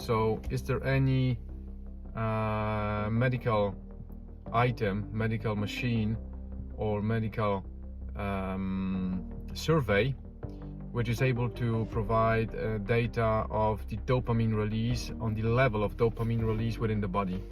So is there any medical item, medical machine or medical survey which is able to provide data of the dopamine release, on the level of dopamine release within the body?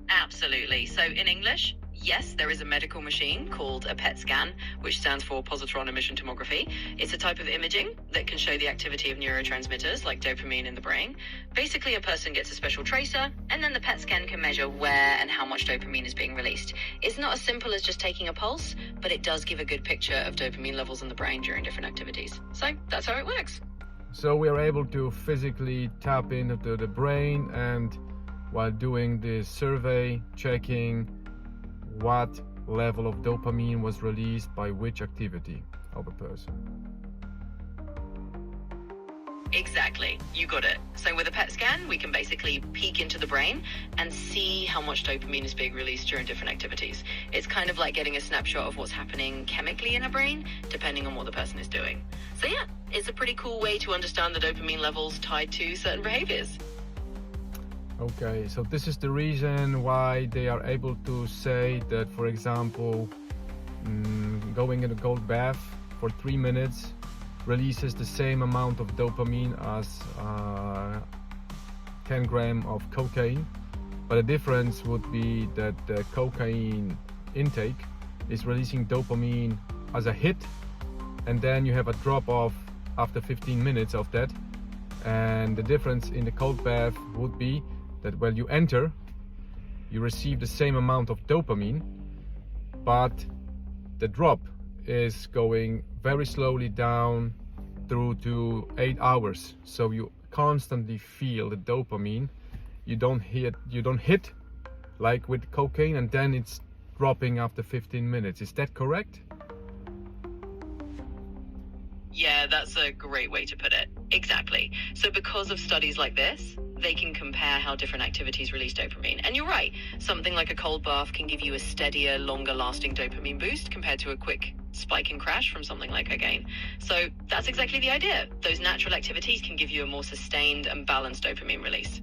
Absolutely. So in English, yes, there is a medical machine called a PET scan, which stands for Positron Emission Tomography. It's a type of imaging that can show the activity of neurotransmitters like dopamine in the brain. Basically, a person gets a special tracer, and then the PET scan can measure where and how much dopamine is being released. It's not as simple as just taking a pulse, but it does give a good picture of dopamine levels in the brain during different activities. So that's how it works. So we are able to physically tap into the brain, and while doing this survey, checking what level of dopamine was released by which activity of a person. Exactly, you got it. So with a PET scan, we can basically peek into the brain and see how much dopamine is being released during different activities. It's kind of like getting a snapshot of what's happening chemically in a brain, depending on what the person is doing. So yeah, it's a pretty cool way to understand the dopamine levels tied to certain behaviors. Okay, so this is the reason why they are able to say that, for example, going in a cold bath for 3 minutes releases the same amount of dopamine as 10 grams of cocaine. But the difference would be that the cocaine intake is releasing dopamine as a hit, and then you have a drop off after 15 minutes of that. And the difference in the cold bath would be that when you enter, you receive the same amount of dopamine, but the drop is going very slowly down through to 8 hours. So you constantly feel the dopamine. You don't hit like with cocaine, and then it's dropping after 15 minutes. Is that correct? Yeah, that's a great way to put it. Exactly. So because of studies like this, they can compare how different activities release dopamine. And you're right, something like a cold bath can give you a steadier, longer lasting dopamine boost compared to a quick spike and crash from something like cocaine. So that's exactly the idea. Those natural activities can give you a more sustained and balanced dopamine release.